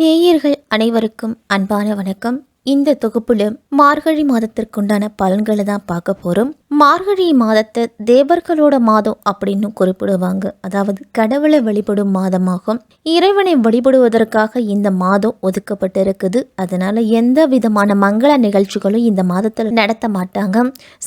நேயர்கள் அனைவருக்கும் அன்பான வணக்கம். இந்த தொகுப்புல மார்கழி மாதத்திற்குண்டான பலன்களை தான் பார்க்க போறோம். மார்கழி மாதத்தை தேவர்களோட மாதம் அப்படின்னு குறிப்பிடுவாங்க. அதாவது கடவுளை வழிபடும் மாதமாகும். இறைவனை வழிபடுவதற்காக இந்த மாதம் ஒதுக்கப்பட்டிருக்குது. அதனால எந்த விதமான மங்கள நிகழ்ச்சிகளும் இந்த மாதத்தில் நடத்த மாட்டாங்க.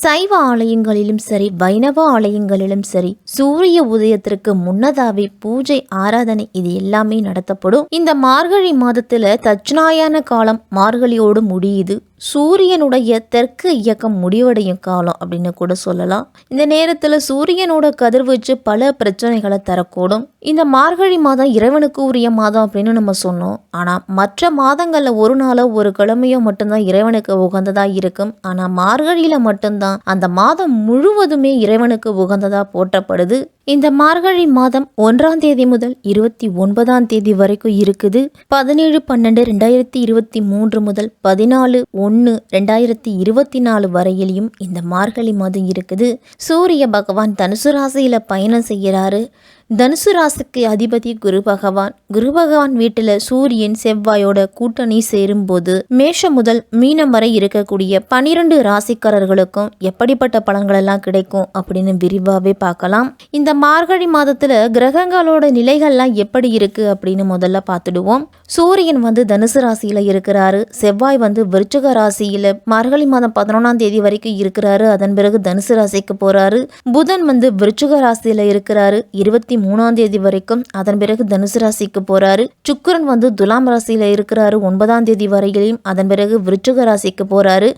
சைவ ஆலயங்களிலும் சரி, வைணவ ஆலயங்களிலும் சரி, சூரிய உதயத்திற்கு முன்னதாவே பூஜை, ஆராதனை இது எல்லாமே நடத்தப்படும். இந்த மார்கழி மாதத்துல தட்சிணாயன காலம் மார்கழியோடு முடியுது. சூரியனுடைய தெற்கு இயக்கம் முடிவடையும் காலம் அப்படின்னு கூட சொல்லலாம். இந்த நேரத்தில் சூரியனோட கதிர்வீச்சு பல பிரச்சனைகளை தரக்கூடும். இந்த மார்கழி மாதம் இறைவனுக்கு உரிய மாதம் அப்படின்னு நம்ம சொன்னோம். ஆனால் மற்ற மாதங்களில் ஒரு நாளோ ஒரு கிழமையோ மட்டும்தான் இறைவனுக்கு உகந்ததாக இருக்கும். ஆனால் மார்கழியில் மட்டும்தான் அந்த மாதம் முழுவதுமே இறைவனுக்கு உகந்ததாக போற்றப்படுது. இந்த மார்கழி மாதம் 1ஆம் தேதி முதல் 29ஆம் தேதி வரைக்கும் இருக்குது. 17/12/2023 முதல் 14/1/2024 வரையிலையும் இந்த மார்கழி மாதம் இருக்குது. சூரிய பகவான் தனுசு ராசியில பயணம் செய்கிறாரு. தனுசு ராசிக்கு அதிபதி குரு பகவான். குரு பகவான் வீட்டுல சூரியன் செவ்வாயோட கூட்டணி சேரும்போது மேஷம் முதல் மீனம் வரை இருக்கக்கூடிய 12 ராசிக்காரர்களுக்கும் எப்படிப்பட்ட பலன்கள் எல்லாம் கிடைக்கும் அப்படின்னு விரிவாவே பார்க்கலாம். இந்த மார்கழி மாதத்துல கிரகங்களோட நிலைகள்லாம் எப்படி இருக்கு அப்படின்னு முதல்ல பார்த்துடுவோம். சூரியன் தனுசு ராசியில இருக்கிறாரு. செவ்வாய் விருச்சிக ராசியில மார்கழி மாதம் 11ஆம் தேதி வரைக்கும் இருக்கிறாரு. அதன் பிறகு தனுசு ராசிக்கு போறாரு. புதன் விருச்சிக ராசியில இருக்கிறாரு 23ஆம் தேதி வரைக்கும். அதன் பிறகு தனுசு ராசிக்கு போறாரு. சுக்கிரன் துலாம் ராசியில இருக்கிறாரு 9ஆம் தேதி வரையிலும். அதன் பிறகு விருச்சிக ராசிக்கு போறாரு.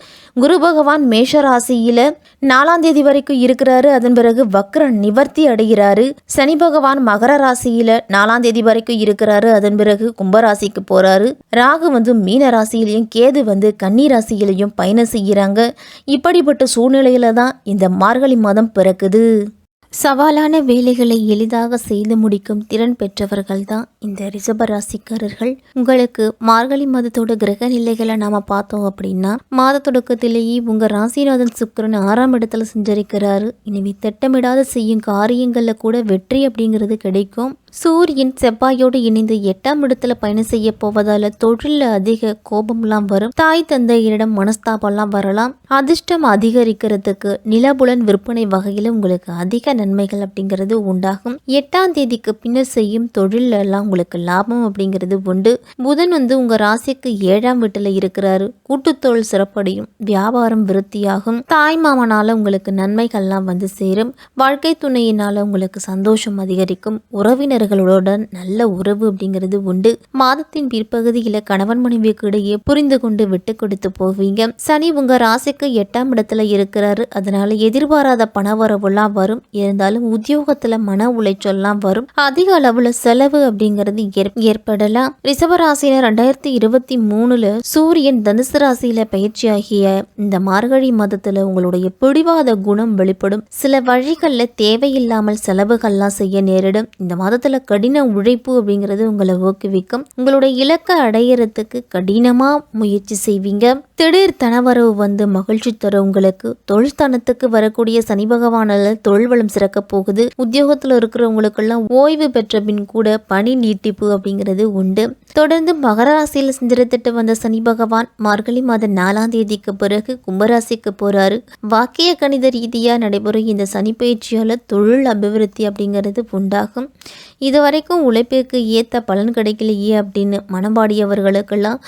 குரு பகவான் மேஷ ராசியில 4ஆம் தேதி வரைக்கும் இருக்கிறாரு. அதன் பிறகு வக்ர நிவர்த்தி அடைகிறாரு. சனி பகவான் மகர ராசியில 4ஆம் தேதி வரைக்கும் இருக்கிறாரு. அதன் பிறகு கும்பராசிக்கு போறாரு. ராகு மீன ராசியிலையும் கேது கன்னி ராசியிலையும் பயணம் செய்கிறாங்க. இப்படிப்பட்ட சூழ்நிலையில தான் இந்த மார்கழி மாதம் பிறக்குது. சவாலான வேலைகளை எளிதாக செய்து முடிக்கும் திறன் பெற்றவர்கள் தான் இந்த ரிஷப ராசிக்காரர்கள். உங்களுக்கு மார்கழி மாதத்தோட கிரக நிலைகளை நாம பார்த்தோம் அப்படின்னா, மாத தொடக்கத்திலேயே உங்க ராசிநாதன் சுக்கிரன் 6ஆம் இடத்துல சஞ்சரிக்கிறாரு. இனிமே திட்டமிடாத செய்யும் காரியங்கள்ல கூட வெற்றி அப்படிங்கிறது கிடைக்கும். சூரியன் செவ்வாயோடு இணைந்து 8ஆம் இடத்துல பயணம் செய்ய போவதால தொழில அதிக கோபம்லாம் வரும். தாய் தந்தையரிடம் மனஸ்தாபம்லாம் வரலாம். அதிர்ஷ்டம் அதிகரிக்கிறதுக்கு நிலபுலன் விற்பனை வகையில உங்களுக்கு அதிக நன்மைகள் அப்படிங்கிறது உண்டாகும். 8ஆம் தேதிக்கு பின்னர் செய்யும் தொழில எல்லாம் உங்களுக்கு லாபம் அப்படிங்கிறது உண்டு. புதன் உங்க ராசிக்கு 7ஆம் வீட்டுல இருக்கிறாரு. கூட்டுத்தொழில் சிறப்படையும். வியாபாரம் விருத்தியாகும். தாய் மாமனால உங்களுக்கு நன்மைகள்லாம் சேரும். வாழ்க்கை துணையினால உங்களுக்கு சந்தோஷம் அதிகரிக்கும். உறவினர் நல்ல உறவு அப்படிங்கிறது உண்டு. மாதத்தின் பிற்பகுதியில கணவன் மனைவிக்கு இடையே புரிந்து கொண்டு விட்டு கொடுத்து போவீங்க. சனி உங்க ராசிக்கு 8ஆம் இடத்துல இருக்கிறாரு. அதனால எதிர்பாராத பணவரவுலாம் வரும். இருந்தாலும் உத்தியோகத்துல மன உளைச்சல்லாம் வரும். அதிக அளவுல செலவு அப்படிங்கிறது ஏற்படலாம். ரிஷபராசியில 2023 சூரியன் தனுசு ராசியில பயிற்சியாகிய இந்த மார்கழி மாதத்துல உங்களுடைய பிடிவாத குணம் வெளிப்படும். சில வழிகள்ல தேவையில்லாமல் செலவுகள்லாம் செய்ய நேரிடும். இந்த மாதத்துல கடின உழைப்பு அப்படிங்கிறது உங்களை ஊக்குவிக்கும். உங்களுடைய இலக்கை அடையிறதுக்கு கடினமா முயற்சி செய்வீங்க. திடீர் தனவரவு மகிழ்ச்சி தரும். உங்களுக்கு தொழில் ஸ்தானத்துக்கு வரக்கூடிய சனி பகவானால தொழில் வளம் சிறக்க போகுது. உத்தியோகத்துல இருக்கிறவங்களுக்கெல்லாம் ஓய்வு பெற்ற பின் கூட பணி நீட்டிப்பு அப்படிங்கிறது உண்டு. தொடர்ந்து மகர ராசியில் சஞ்சரித்துட்டு வந்த சனி பகவான் மார்கழி மாதம் 4ஆம் தேதிக்கு பிறகு கும்பராசிக்கு போறாரு. வாக்கிய கணித ரீதியா நடைபெறும் இந்த சனி பயிற்சியால தொழில் அபிவிருத்தி அப்படிங்கிறது உண்டாகும். இதுவரைக்கும் உழைப்பிற்கு ஏற்ற பலன் கிடைக்கலையே அப்படின்னு மனபாடியவர்களுக்கெல்லாம்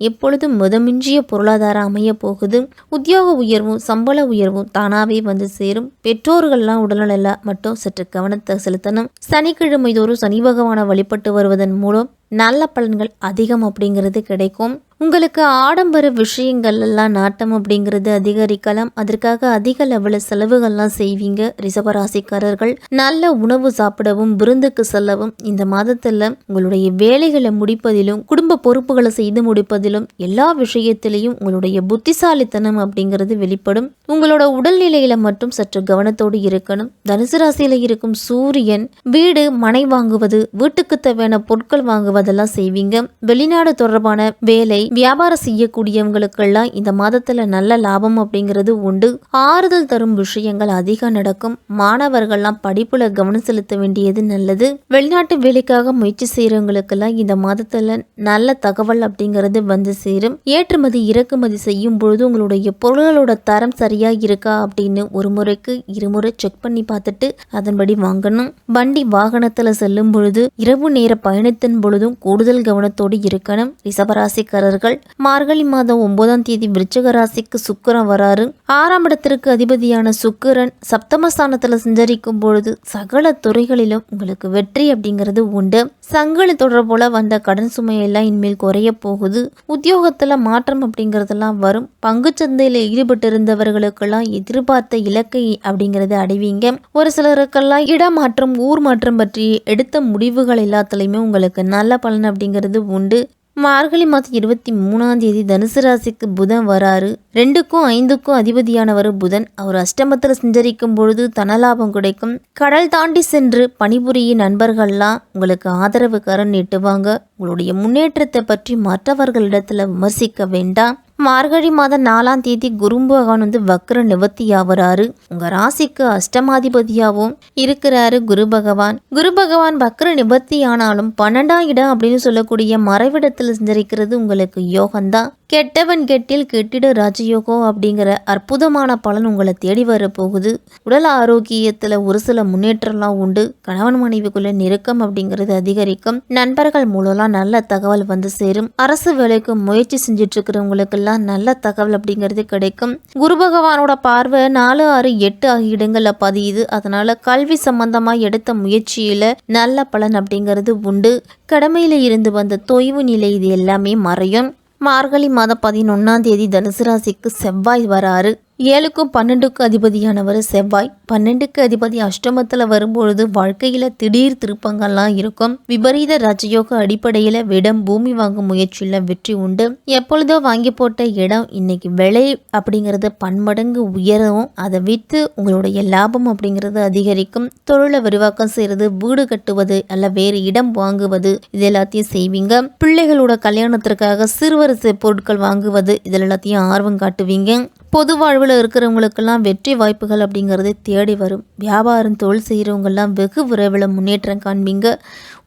எப்பொழுதும் மிதமிஞ்சிய பொருளாதாரம் அமைய போகுது. உத்தியோக உயர்வும் சம்பள உயர்வும் தானாவே சேரும். பெற்றோர்கள்லாம் உடல்நல மட்டும் சற்று கவனத்தை செலுத்தணும். சனிக்கிழமை தோறும் சனி பகவானை வழிபட்டு வருவதன் மூலம் நல்ல பலன்கள் அதிகம் அப்படிங்கிறது கிடைக்கும். உங்களுக்கு ஆடம்பர விஷயங்கள் எல்லாம் நாட்டம் அப்படிங்கிறது அதிகரிக்கலாம். அதற்காக அதிக லெவலில் செலவுகள்லாம் செய்வீங்க ரிஷபராசிக்காரர்கள். நல்ல உணவு சாப்பிடவும் விருந்துக்கு செல்லவும் இந்த மாதத்துல உங்களுடைய வேலைகளை முடிப்பதிலும் குடும்ப பொறுப்புகளை செய்து முடிப்பதிலும் எல்லா விஷயத்திலையும் உங்களுடைய புத்திசாலித்தனம் அப்படிங்கிறது வெளிப்படும். உங்களோட உடல்நிலையில மட்டும் சற்று கவனத்தோடு இருக்கணும். தனுசு ராசியில இருக்கும் சூரியன் வீடு மனை வாங்குவது, வீட்டுக்கு தேவையான பொருட்கள் வாங்குவதெல்லாம் செய்வீங்க. வெளிநாடு தொடர்பான வேலை, வியாபாரம் செய்யக்கூடியவங்களுக்கெல்லாம் இந்த மாதத்துல நல்ல லாபம் அப்படிங்கிறது உண்டு. ஆறுதல் தரும் விஷயங்கள் அதிகம் நடக்கும். மாணவர்கள்லாம் படிப்புல கவனம் செலுத்த வேண்டியது நல்லது. வெளிநாட்டு வேலைக்காக முயற்சி செய்யறவங்களுக்கெல்லாம் இந்த மாதத்துல நல்ல தகவல் அப்படிங்கிறது வந்து சேரும். ஏற்றுமதி இறக்குமதி செய்யும் பொழுது உங்களுடைய பொருள்களோட தரம் சரியா இருக்கா அப்படின்னு ஒரு முறைக்கு இருமுறை செக் பண்ணி பார்த்துட்டு அதன்படி வாங்கணும். வண்டி வாகனத்துல செல்லும் பொழுது இரவு நேர பயணத்தின் பொழுதும் கூடுதல் கவனத்தோடு இருக்கணும். ரிஷபராசிக்காரர்கள் மார்கழி மாதம் 9ஆம் தேதி விருச்சிக ராசிக்கு சுக்கிரன் வராரு. 6ஆம் இடத்திற்கு அதிபதியான சுக்கிரன் சப்தமஸ்தானத்துல சஞ்சரிக்கும் பொழுது சகல துறைகளிலும் உங்களுக்கு வெற்றி அப்படிங்கிறது உண்டு. சங்கிலி தொடர்போல வந்த கடன் சுமையெல்லாம் இனிமேல் குறைய போகுது. உத்தியோகத்துல மாற்றம் அப்படிங்கறதெல்லாம் வரும். பங்குச்சந்தையில ஈடுபட்டு இருந்தவர்களுக்கெல்லாம் எதிர்பார்த்த இலக்கை அப்படிங்கறத அடைவீங்க. ஒரு சிலருக்கெல்லாம் இடமாற்றம் ஊர் மாற்றம் பற்றி எடுத்த முடிவுகள் எல்லாத்துலயுமே உங்களுக்கு நல்ல பலன் அப்படிங்கிறது உண்டு. மார்கழி மாதம் 23ஆம் தேதி தனுசு ராசிக்கு புதன் வராரு. 2க்கும் 5க்கும் அதிபதியானவர் புதன். அவர் அஷ்டமத்தில் சஞ்சரிக்கும் பொழுது தனலாபம் கிடைக்கும். கடல் தாண்டி சென்று பணிபுரியும் நண்பர்கள்லாம் உங்களுக்கு ஆதரவு கரம் நீட்டுவாங்க. உங்களுடைய முன்னேற்றத்தை பற்றி மற்றவர்களிடத்துல விமர்சிக்க வேண்டாம். மார்கழி மாதம் 4ஆம் தேதி குரு பகவான் வக்ர நிவர்த்தி ஆவறாரு. உங்க ராசிக்கு அஷ்டமாதிபதியாகவும் இருக்கிறாரு குரு பகவான். குரு பகவான் வக்ர நிவர்த்தி ஆனாலும் 12ஆம் இடம் அப்படின்னு சொல்லக்கூடிய மறைவிடத்தில் சஞ்சரிக்கிறது உங்களுக்கு யோகம்தான். கெட்டவன் கெட்டில் கெட்டிட ராஜயோகம் அப்படிங்கிற அற்புதமான பலன் உங்களை தேடி வர போகுது. உடல் ஆரோக்கியத்துல ஒரு சில முன்னேற்றம்லாம் உண்டு. கணவன் மனைவிக்குள்ள நெருக்கம் அப்படிங்கிறது அதிகரிக்கும். நண்பர்கள் மூலம்லாம் நல்ல தகவல் வந்து சேரும். அரசு வேலைக்கு முயற்சி செஞ்சுட்டு இருக்கிறவங்களுக்கெல்லாம் நல்ல தகவல் அப்படிங்கிறது கிடைக்கும். குரு பகவானோட பார்வை 4, 6, 8 ஆகிய இடங்கள்ல பதியுது. அதனால கல்வி சம்பந்தமா எடுத்த முயற்சியில நல்ல பலன் அப்படிங்கிறது உண்டு. கடமையில இருந்து வந்த தொய்வு நிலை இது எல்லாமே மறையும். மார்கழி மாதம் 11ஆம் தேதி தனுசு ராசிக்கு செவ்வாய் வராரு. 7க்கும் 12க்கும் அதிபதியானவர் செவ்வாய். 12க்கு அதிபதி அஷ்டமத்தில் வரும்பொழுது வாழ்க்கையில் திடீர் திருப்பங்கள்லாம் இருக்கும். விபரீத ராஜயோக அடிப்படையில் இடம் பூமி வாங்கும் முயற்சியில் வெற்றி உண்டு. எப்பொழுதோ வாங்கி போட்ட இடம் இன்னைக்கு விலை அப்படிங்கிறது பன்மடங்கு உயரும். அதை விற்று உங்களுடைய லாபம் அப்படிங்கிறது அதிகரிக்கும். தொழிலை விரிவாக்கம் செய்கிறது, வீடு கட்டுவது அல்ல வேறு இடம் வாங்குவது இது எல்லாத்தையும் செய்வீங்க. பிள்ளைகளோட கல்யாணத்திற்காக சிறுவரிசை பொருட்கள் வாங்குவது இதில் எல்லாத்தையும் ஆர்வம் காட்டுவீங்க. பொது வாழ்வில் இருக்கிறவங்களுக்கெல்லாம் வெற்றி வாய்ப்புகள் அப்படிங்கிறது தேடி வரும். வியாபாரம் தொழில் செய்கிறவங்கெல்லாம் வெகு விரைவில் முன்னேற்றம் காண்பீங்க.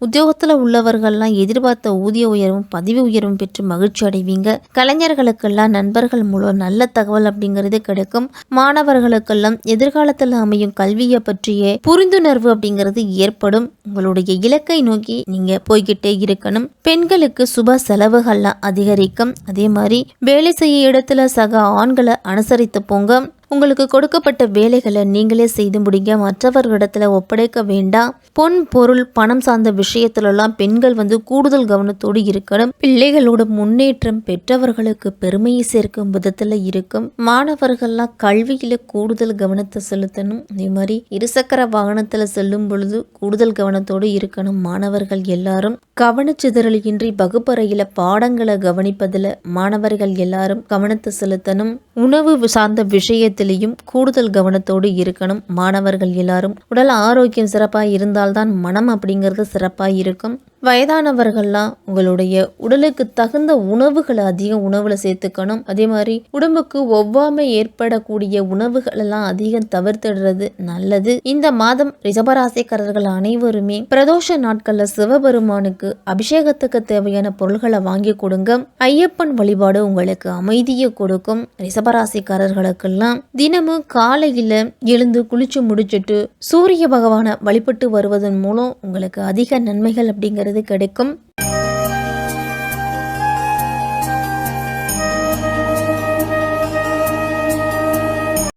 உத்தியோகத்தில் உள்ளவர்கள்லாம் எதிர்பார்த்த ஊதிய உயர்வும் பதவி உயர்வும் பெற்று மகிழ்ச்சி அடைவீங்க. கலைஞர்களுக்கெல்லாம் நண்பர்கள் மூலம் நல்ல தகவல் அப்படிங்கிறது கிடைக்கும். மாணவர்களுக்கெல்லாம் எதிர்காலத்தில் அமையும் கல்வியை பற்றிய புரிந்துணர்வு அப்படிங்கிறது ஏற்படும். உங்களுடைய இலக்கை நோக்கி நீங்க போய்கிட்டே இருக்கணும். பெண்களுக்கு சுப செலவுகள்லாம் அதிகரிக்கும். அதே மாதிரி வேலை செய்ய இடத்துல சக ஆண்களை அனுசரித்து போங்க. உங்களுக்கு கொடுக்கப்பட்ட வேலைகளை நீங்களே செய்து முடிங்க. மற்றவர்களிடத்துல ஒப்படைக்க வேண்டாம். பொன் பொருள் பணம் சார்ந்த விஷயத்துலலாம் பெண்கள் கூடுதல் கவனத்தோடு இருக்கணும். பிள்ளைகளோட முன்னேற்றம் பெற்றவர்களுக்கு பெருமையை சேர்க்கும் விதத்துல இருக்கும். மாணவர்கள்லாம் கல்வியில கூடுதல் கவனத்தை செலுத்தணும். அதே மாதிரி இருசக்கர வாகனத்துல செல்லும் பொழுது கூடுதல் கவனத்தோடு இருக்கணும். மாணவர்கள் எல்லாரும் கவனச்சிதறலின்றி வகுப்பறையில பாடங்களை கவனிப்பதில் மாணவர்கள் எல்லாரும் கவனத்தை செலுத்தணும். உணவு சார்ந்த விஷயத்திலையும் கூடுதல் கவனத்தோடு இருக்கணும். மாணவர்கள் எல்லாரும் உடல் ஆரோக்கியம் சிறப்பாக இருந்தால்தான் மனம் அப்படிங்கிறது சிறப்பாக இருக்கும். வயதானவர்கள்லாம் உங்களுடைய உடலுக்கு தகுந்த உணவுகளை அதிகம் உணவுல சேர்த்துக்கணும். அதே மாதிரி உடம்புக்கு ஒவ்வாமை ஏற்படக்கூடிய உணவுகள் எல்லாம் அதிகம் தவிர்த்திடுறது நல்லது. இந்த மாதம் ரிஷபராசிக்காரர்கள் அனைவருமே பிரதோஷ நாட்கள்ல சிவபெருமானுக்கு அபிஷேகத்துக்கு தேவையான பொருள்களை வாங்கி கொடுங்க. ஐயப்பன் வழிபாடு உங்களுக்கு அமைதியை கொடுக்கும். ரிஷபராசிக்காரர்களுக்கெல்லாம் தினமும் காலையில எழுந்து குளிச்சு முடிச்சுட்டு சூரிய பகவானை வழிபட்டு வருவதன் மூலம் உங்களுக்கு அதிக நன்மைகள் அப்படிங்கிறது கிடைக்கும்.